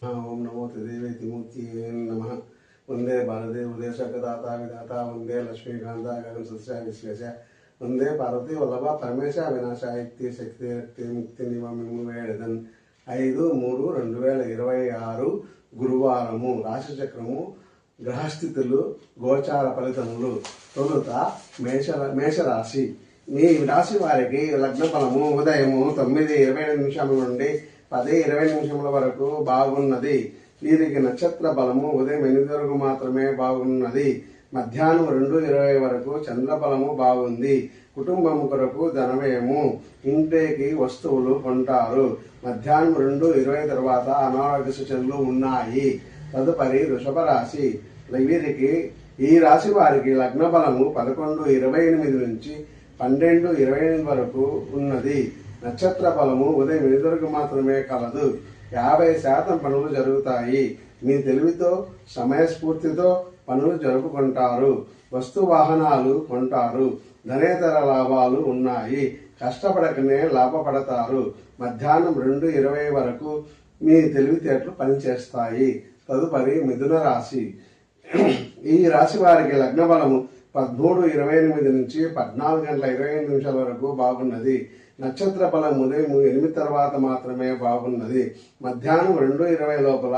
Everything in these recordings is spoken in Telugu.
ఓం నమో త్రిదేవేతి మూర్తియే నమః. వందే భారతే ఉదేశకదాత విధాత వందే లక్ష్మీకాంత గగన సస్య విశ్లేష వందే పార్వతీ వల్లభ పరమేశ వినాశ యుక్తి శక్తి రక్తి ముక్తి నివమిము వేడదన్ 5/3/2026 గురువారము. రాశిచక్రము, గ్రహస్థితులు, గోచార ఫలితములు. తొలుత మేషరాశి. మీ రాశి వారికి లగ్న ఫలము ఉదయము 9:27 నుండి 10:20 వరకు బాగున్నది. వీరికి నక్షత్ర బలము ఉదయం 8 వరకు మాత్రమే బాగున్నది. మధ్యాహ్నం 2:20 వరకు చంద్ర బలము బాగుంది. కుటుంబం కొరకు ధనవ్యయము, ఇంటికి వస్తువులు కొంటారు. మధ్యాహ్నం 2:20 తర్వాత అనారోగ్య సూచనలు ఉన్నాయి. తదుపరి వృషభ రాశి. వీరికి ఈ రాశి వారికి లగ్న బలము 11:28 నుంచి 12:28 వరకు ఉన్నది. నక్షత్ర బలము ఉదయం 8 వరకు మాత్రమే కలదు. 50% పనులు జరుగుతాయి. మీ తెలివితో, సమయస్ఫూర్తితో పనులు జరుపుకుంటారు. వస్తు వాహనాలు కొంటారు. ధనేతర లాభాలు ఉన్నాయి. కష్టపడకనే లాభపడతారు. మధ్యాహ్నం 2:20 వరకు మీ తెలివితేటలు పనిచేస్తాయి. తదుపరి మిథున రాశి. ఈ రాశి వారికి లగ్న బలము 13:28 నుంచి 14:25 వరకు బాగున్నది. నక్షత్ర బలం ఉదయం 8 తర్వాత మాత్రమే బాగున్నది. మధ్యాహ్నం 2:20 లోపల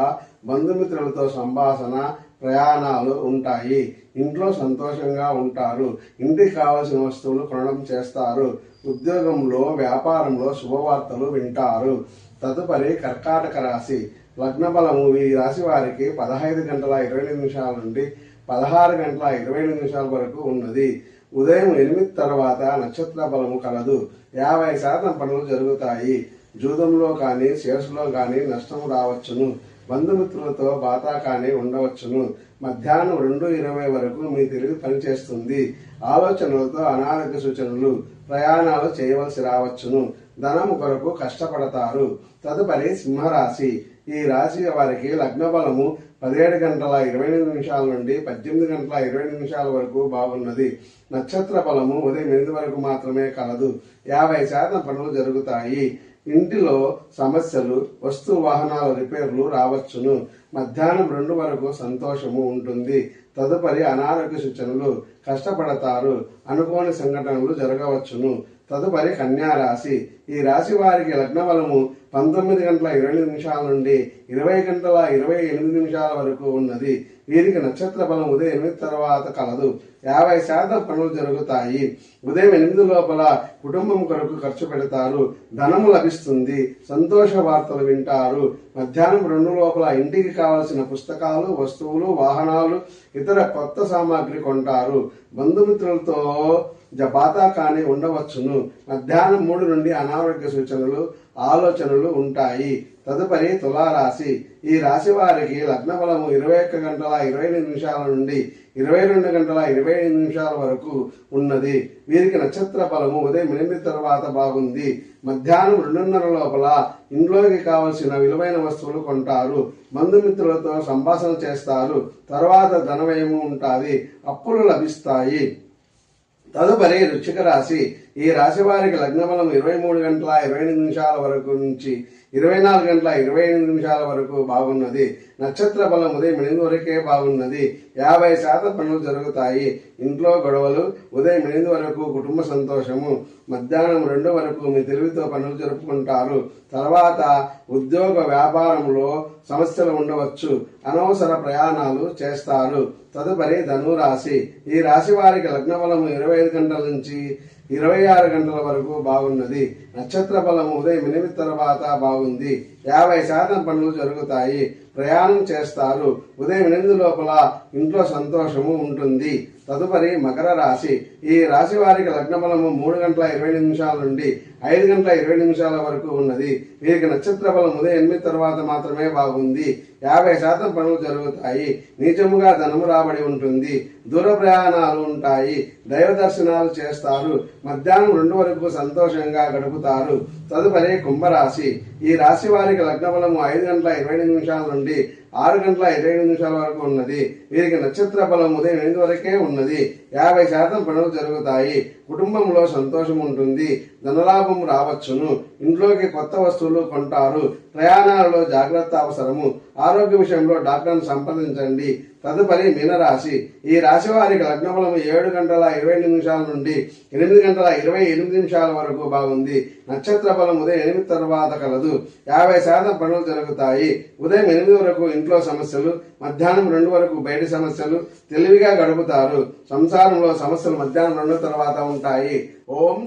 బంధుమిత్రులతో సంభాషణ, ప్రయాణాలు ఉంటాయి. ఇంట్లో సంతోషంగా ఉంటారు. ఇంటికి కావలసిన వస్తువులు కొనడం చేస్తారు. ఉద్యోగంలో, వ్యాపారంలో శుభవార్తలు వింటారు. తదుపరి కర్కాటక రాశి. లగ్న బలము ఈ రాశి వారికి 15:22 నుండి 16:22 వరకు ఉన్నది. ఉదయం 8 తర్వాత నక్షత్ర బలము కలదు. 50% పనులు జరుగుతాయి. జూదంలో కానీ, షేర్స్లో కానీ నష్టం రావచ్చును. బంధుమిత్రులతో బాధ కానీ ఉండవచ్చును. మధ్యాహ్నం 2:20 వరకు మీ తెలివి పనిచేస్తుంది. ఆలోచనలతో అనారోగ్య సూచనలు, ప్రయాణాలు చేయవలసి రావచ్చును. ధనము కొరకు కష్టపడతారు. తదుపరి సింహరాశి. ఈ రాశి వారికి లగ్న బలము 17:28 నుండి 18:20 వరకు బాగున్నది. నక్షత్ర బలము ఉదయం 8 వరకు మాత్రమే కలదు. 50% పనులు జరుగుతాయి. ఇంటిలో సమస్యలు, వస్తు వాహనాల రిపేర్లు రావచ్చును. మధ్యాహ్నం 2 వరకు సంతోషము ఉంటుంది. తదుపరి అనారోగ్య సూచనలు, కష్టపడతారు. అనుకోని సంఘటనలు జరగవచ్చును. తదుపరి కన్యా రాశి. ఈ రాశి వారికి లగ్న బలము 19:20 నుండి 20:28 వరకు ఉన్నది. వీరికి నక్షత్ర బలం ఉదయం 8 తర్వాత కలదు. 50% పనులు జరుగుతాయి. ఉదయం 8 లోపల కుటుంబం కొరకు ఖర్చు పెడతారు. ధనము లభిస్తుంది. సంతోష వార్తలు వింటారు. మధ్యాహ్నం 2 లోపల ఇంటికి కావలసిన పుస్తకాలు, వస్తువులు, వాహనాలు, ఇతర కొత్త సామాగ్రి కొంటారు. బంధుమిత్రులతో జపాత కానీ ఉండవచ్చును. మధ్యాహ్నం 3 నుండి అనారోగ్య సూచనలు, ఆలోచనలు ఉంటాయి. తదుపరి తులారాశి. ఈ రాశి వారికి లగ్న బలము 21:28 నుండి 22:25 వరకు ఉన్నది. వీరికి నక్షత్ర బలము ఉదయం 8 తర్వాత బాగుంది. మధ్యాహ్నం 2:30 లోపల ఇంట్లోకి కావలసిన విలువైన వస్తువులు కొంటారు. బంధుమిత్రులతో సంభాషణ చేస్తారు. తర్వాత ధనవ్యయము ఉంటుంది. అప్పులు లభిస్తాయి. తదుపరి వృశ్చిక రాశి. ఈ రాశి వారికి లగ్న బలం 23:28 వరకు నుంచి 24:28 వరకు బాగున్నది. నక్షత్ర బలం ఉదయం 8 వరకే బాగున్నది. 50% పనులు జరుగుతాయి. ఇంట్లో గొడవలు. ఉదయం 8 వరకు కుటుంబ సంతోషము. మధ్యాహ్నం 2 వరకు మీ తెలివితో పనులు జరుపుకుంటారు. తర్వాత ఉద్యోగ, వ్యాపారంలో సమస్యలు ఉండవచ్చు. అనవసర ప్రయాణాలు చేస్తారు. తదుపరి ధనురాశి. ఈ రాశి వారికి లగ్న బలము 25 గంటల నుంచి 26 గంటల వరకు బాగున్నది. నక్షత్ర బలము ఉదయం 8 తర్వాత బాగుంది. 50% పనులు జరుగుతాయి. ప్రయాణం చేస్తారు. ఉదయం 8 లోపల ఇంట్లో సంతోషము ఉంటుంది. తదుపరి మకర రాశి. ఈ రాశి వారికి లగ్న బలము 3:20 నుండి 5:20 వరకు ఉన్నది. వీరికి నక్షత్ర బలం ఉదయం 8 తర్వాత మాత్రమే బాగుంది. 50% పనులు జరుగుతాయి. నీచముగా ధనము రాబడి ఉంటుంది. దూర ప్రయాణాలు ఉంటాయి. దైవ దర్శనాలు చేస్తారు. మధ్యాహ్నం 2 వరకు సంతోషంగా గడుపుతారు. తదుపరి కుంభరాశి. ఈ రాశి వారికి లగ్న బలము 5:20 నుండి 6 గంటల 25 నిమిషాల వరకు ఉన్నది. వీరికి నక్షత్ర బలం ఉదయం 8 వరకే ఉన్నది. 50% పనులు జరుగుతాయి. కుటుంబంలో సంతోషం ఉంటుంది. ధనలాభం రావచ్చును. ఇంట్లోకి కొత్త వస్తువులు కొంటారు. ప్రయాణాలలో జాగ్రత్త అవసరము. ఆరోగ్య విషయంలో డాక్టర్ను సంప్రదించండి. తదుపరి మీనరాశి. ఈ రాశి వారికి లగ్నబలం 7 గంటల 22 నిమిషాల నుండి 8 గంటల 28 నిమిషాల వరకు బాగుంది. నక్షత్ర బలం ఉదయం 8 తర్వాత కలదు. 50% పనులు జరుగుతాయి. ఉదయం 8 వరకు ఇంట్లో సమస్యలు, మధ్యాహ్నం 2 వరకు బయట సమస్యలు. తెలివిగా గడుపుతారు. సంసారంలో సమస్యలు మధ్యాహ్నం 2 తర్వాత ఉంటాయి. ఓం